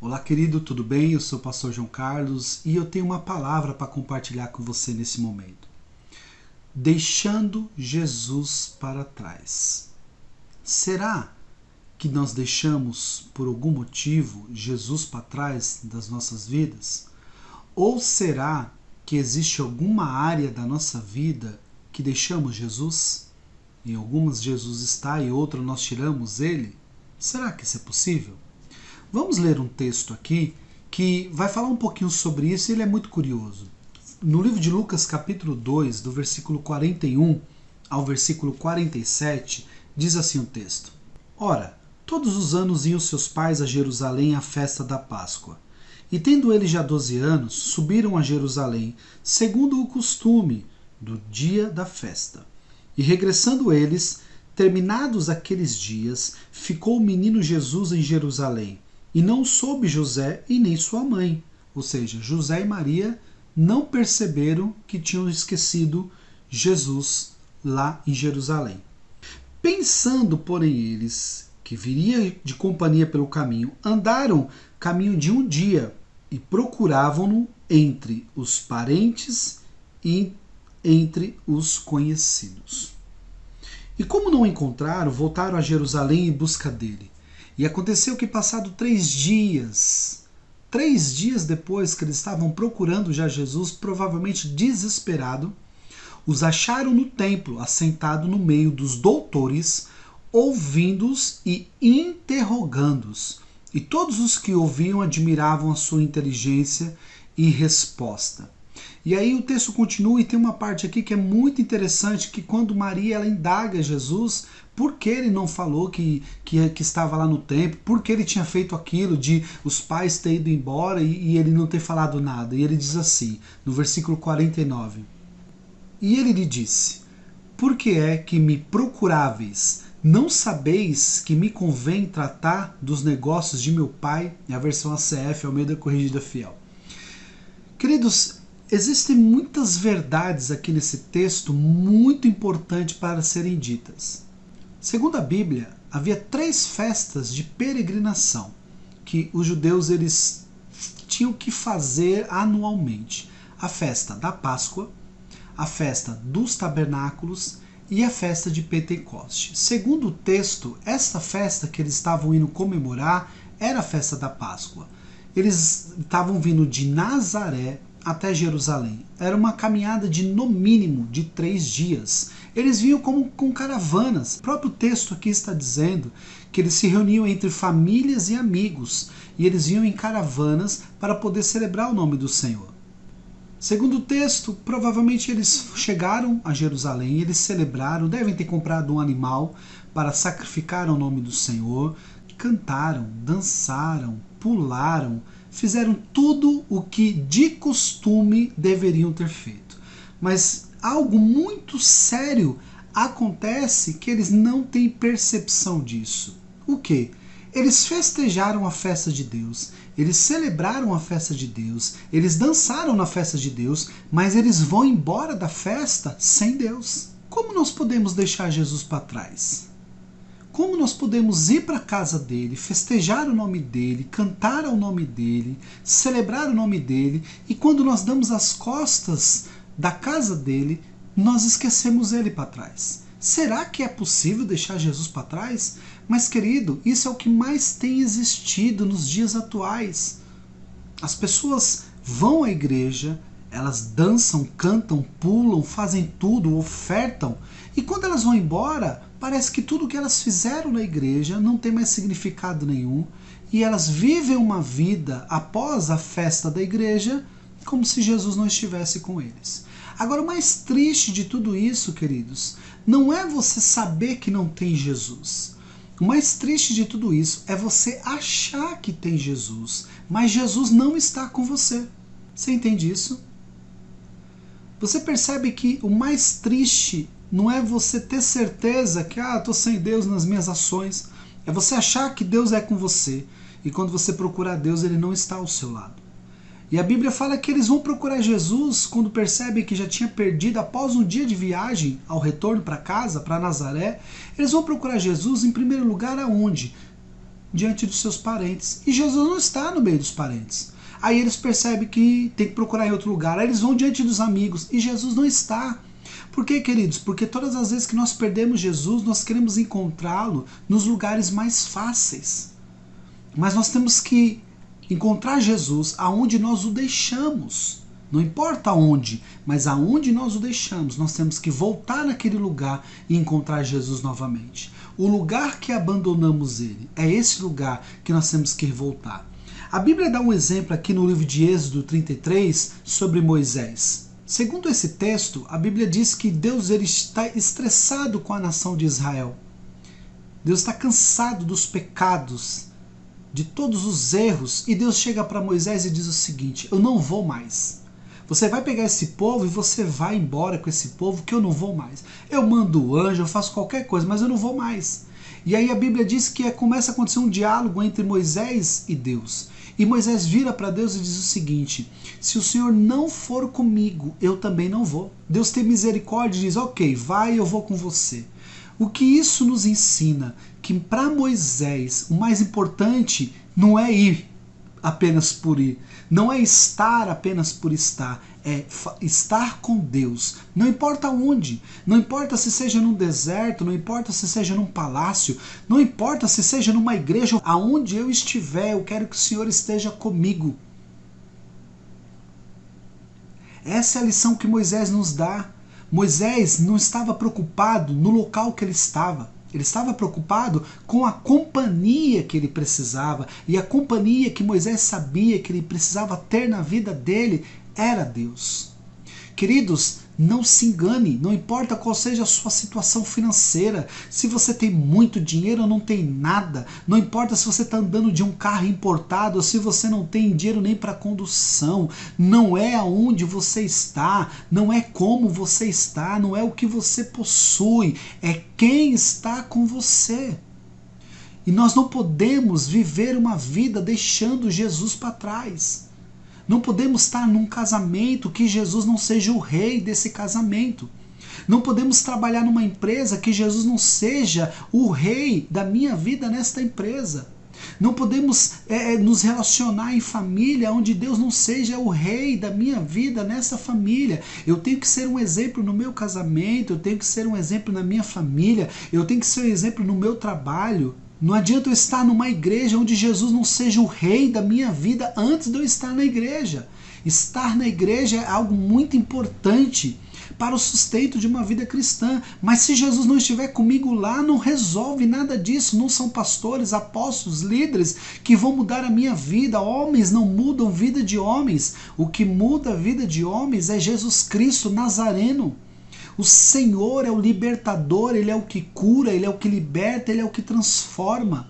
Olá, querido, tudo bem? Eu sou o pastor João Carlos e eu tenho uma palavra para compartilhar com você nesse momento. Deixando Jesus para trás. Será que nós deixamos, por algum motivo, Jesus para trás das nossas vidas? Ou será que existe alguma área da nossa vida que deixamos Jesus? Em algumas Jesus está e outras nós tiramos ele? Será que isso é possível? Vamos ler um texto aqui que vai falar um pouquinho sobre isso e ele é muito curioso. No livro de Lucas, capítulo 2, do versículo 41 ao versículo 47, diz assim o texto: Ora, todos os anos iam seus pais a Jerusalém à festa da Páscoa. E tendo eles já 12 anos, subiram a Jerusalém, segundo o costume do dia da festa. E regressando eles, terminados aqueles dias, ficou o menino Jesus em Jerusalém. E não soube José e nem sua mãe. Ou seja, José e Maria não perceberam que tinham esquecido Jesus lá em Jerusalém. Pensando, porém, eles que viria de companhia pelo caminho, andaram caminho de um dia e procuravam-no entre os parentes e entre os conhecidos. E como não o encontraram, voltaram a Jerusalém em busca dele. E aconteceu que, passado 3 dias depois que eles estavam procurando já Jesus, provavelmente desesperado, os acharam no templo, assentado no meio dos doutores, ouvindo-os e interrogando-os. E todos os que ouviam admiravam a sua inteligência e resposta. E aí o texto continua e tem uma parte aqui que é muito interessante, que quando Maria ela indaga Jesus por que ele não falou que estava lá no templo, por que ele tinha feito aquilo de os pais terem ido embora e ele não ter falado nada. E ele diz assim, no versículo 49, E ele lhe disse, Por que é que me procuráveis? Não sabeis que me convém tratar dos negócios de meu pai? É a versão ACF, Almeida Corrigida Fiel. Queridos, existem muitas verdades aqui nesse texto muito importantes para serem ditas. Segundo a Bíblia, havia 3 festas de peregrinação que os judeus eles tinham que fazer anualmente. A festa da Páscoa, a festa dos tabernáculos e a festa de Pentecoste. Segundo o texto, esta festa que eles estavam indo comemorar era a festa da Páscoa. Eles estavam vindo de Nazaré até Jerusalém. Era uma caminhada de no mínimo de 3 dias. Eles vinham como com caravanas. O próprio texto aqui está dizendo que eles se reuniam entre famílias e amigos. E eles vinham em caravanas para poder celebrar o nome do Senhor. Segundo o texto, provavelmente eles chegaram a Jerusalém, eles celebraram, devem ter comprado um animal para sacrificar ao nome do Senhor, cantaram, dançaram, pularam, fizeram tudo o que de costume deveriam ter feito. Mas algo muito sério acontece que eles não têm percepção disso. O quê? Eles festejaram a festa de Deus, eles celebraram a festa de Deus, eles dançaram na festa de Deus, mas eles vão embora da festa sem Deus. Como nós podemos deixar Jesus para trás? Como nós podemos ir para a casa dele, festejar o nome dele, cantar ao nome dele, celebrar o nome dele, e quando nós damos as costas da casa dele, nós esquecemos ele para trás? Será que é possível deixar Jesus para trás? Mas, querido, isso é o que mais tem existido nos dias atuais. As pessoas vão à igreja, elas dançam, cantam, pulam, fazem tudo, ofertam, e quando elas vão embora, parece que tudo que elas fizeram na igreja não tem mais significado nenhum, e elas vivem uma vida após a festa da igreja como se Jesus não estivesse com eles. Agora, o mais triste de tudo isso, queridos, não é você saber que não tem Jesus. O mais triste de tudo isso é você achar que tem Jesus, mas Jesus não está com você. Você entende isso? Você percebe que o mais triste não é você ter certeza que estou sem Deus nas minhas ações. É você achar que Deus é com você. E quando você procurar Deus, Ele não está ao seu lado. E a Bíblia fala que eles vão procurar Jesus quando percebem que já tinha perdido, após um dia de viagem ao retorno para casa, para Nazaré. Eles vão procurar Jesus em primeiro lugar aonde? diante dos seus parentes. E Jesus não está no meio dos parentes. Aí eles percebem que tem que procurar em outro lugar. Aí eles vão diante dos amigos e Jesus não está. Por quê, queridos? Porque todas as vezes que nós perdemos Jesus, nós queremos encontrá-lo nos lugares mais fáceis. Mas nós temos que encontrar Jesus aonde nós o deixamos. Não importa onde, mas aonde nós o deixamos, nós temos que voltar naquele lugar e encontrar Jesus novamente. O lugar que abandonamos ele, é esse lugar que nós temos que voltar. A Bíblia dá um exemplo aqui no livro de Êxodo 33 sobre Moisés. Segundo esse texto, a Bíblia diz que Deus ele está estressado com a nação de Israel. Deus está cansado dos pecados, de todos os erros, e Deus chega para Moisés e diz o seguinte: eu não vou mais. Você vai pegar esse povo e você vai embora com esse povo, que eu não vou mais. Eu mando o anjo, eu faço qualquer coisa, mas eu não vou mais. E aí a Bíblia diz que começa a acontecer um diálogo entre Moisés e Deus. E Moisés vira para Deus e diz o seguinte: se o Senhor não for comigo, eu também não vou. Deus tem misericórdia e diz: ok, vai, eu vou com você. O que isso nos ensina? Que para Moisés o mais importante não é ir apenas por ir, não é estar apenas por estar, é estar com Deus. Não importa onde, não importa se seja num deserto, não importa se seja num palácio, não importa se seja numa igreja, aonde eu estiver, eu quero que o Senhor esteja comigo. Essa é a lição que Moisés nos dá. Moisés não estava preocupado no local que ele estava. Ele estava preocupado com a companhia que ele precisava. E a companhia que Moisés sabia que ele precisava ter na vida dele era Deus. Queridos, não se engane, não importa qual seja a sua situação financeira, se você tem muito dinheiro ou não tem nada, não importa se você está andando de um carro importado ou se você não tem dinheiro nem para condução, não é aonde você está, não é como você está, não é o que você possui, é quem está com você. E nós não podemos viver uma vida deixando Jesus para trás. Não podemos estar num casamento que Jesus não seja o rei desse casamento. Não podemos trabalhar numa empresa que Jesus não seja o rei da minha vida nesta empresa. Não podemos nos relacionar em família onde Deus não seja o rei da minha vida nessa família. Eu tenho que ser um exemplo no meu casamento, eu tenho que ser um exemplo na minha família, eu tenho que ser um exemplo no meu trabalho. Não adianta eu estar numa igreja onde Jesus não seja o rei da minha vida antes de eu estar na igreja. Estar na igreja é algo muito importante para o sustento de uma vida cristã. Mas se Jesus não estiver comigo lá, não resolve nada disso. Não são pastores, apóstolos, líderes que vão mudar a minha vida. Homens não mudam vida de homens. O que muda a vida de homens é Jesus Cristo Nazareno. O Senhor é o libertador, Ele é o que cura, Ele é o que liberta, Ele é o que transforma.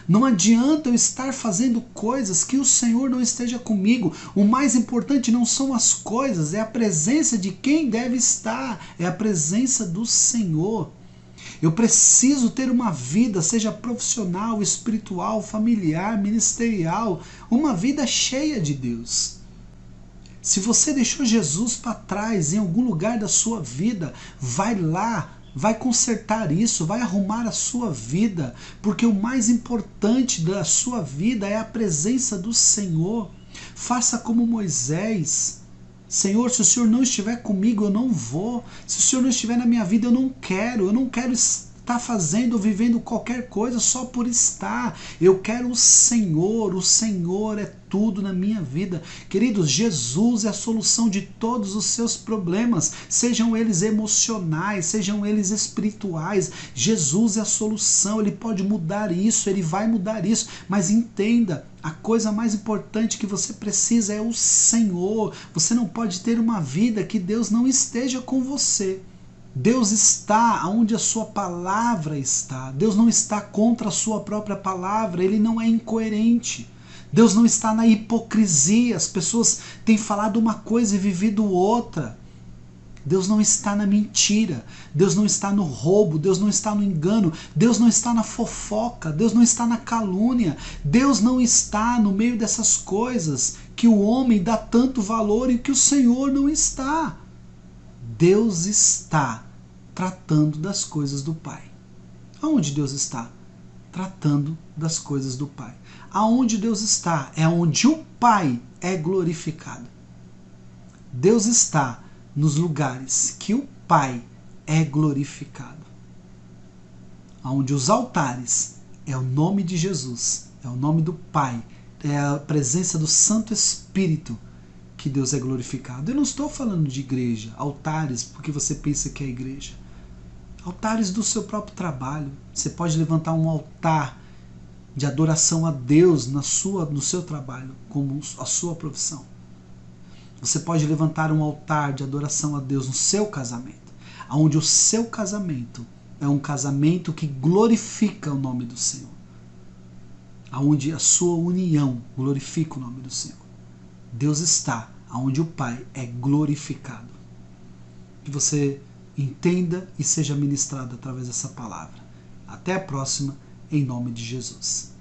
Não adianta eu estar fazendo coisas que o Senhor não esteja comigo. O mais importante não são as coisas, é a presença de quem deve estar, é a presença do Senhor. Eu preciso ter uma vida, seja profissional, espiritual, familiar, ministerial, uma vida cheia de Deus. Se você deixou Jesus para trás em algum lugar da sua vida, vai lá, vai consertar isso, vai arrumar a sua vida, porque o mais importante da sua vida é a presença do Senhor. Faça como Moisés. Senhor, se o Senhor não estiver comigo, eu não vou. Se o Senhor não estiver na minha vida, eu não quero estar fazendo ou vivendo qualquer coisa só por estar. Eu quero o Senhor é tudo na minha vida. Queridos, Jesus é a solução de todos os seus problemas, sejam eles emocionais, sejam eles espirituais. Jesus é a solução, Ele pode mudar isso, Ele vai mudar isso, mas entenda, a coisa mais importante que você precisa é o Senhor. Você não pode ter uma vida que Deus não esteja com você. Deus está onde a sua palavra está. Deus não está contra a sua própria palavra, Ele não é incoerente. Deus não está na hipocrisia, as pessoas têm falado uma coisa e vivido outra. Deus não está na mentira, Deus não está no roubo, Deus não está no engano, Deus não está na fofoca, Deus não está na calúnia, Deus não está no meio dessas coisas que o homem dá tanto valor e que o Senhor não está. Deus está tratando das coisas do Pai. Aonde Deus está? tratando das coisas do Pai. Aonde Deus está é onde o Pai é glorificado. Deus está nos lugares que o Pai é glorificado. Onde os altares é o nome de Jesus, é o nome do Pai, é a presença do Santo Espírito que Deus é glorificado. Eu não estou falando de igreja, altares, porque você pensa que é igreja. Altares do seu próprio trabalho. Você pode levantar um altar de adoração a Deus no seu trabalho, como a sua profissão. Você pode levantar um altar de adoração a Deus no seu casamento, onde o seu casamento é um casamento que glorifica o nome do Senhor, onde a sua união glorifica o nome do Senhor. Deus está onde o Pai é glorificado. Que você entenda e seja ministrado através dessa palavra. Até a próxima, em nome de Jesus.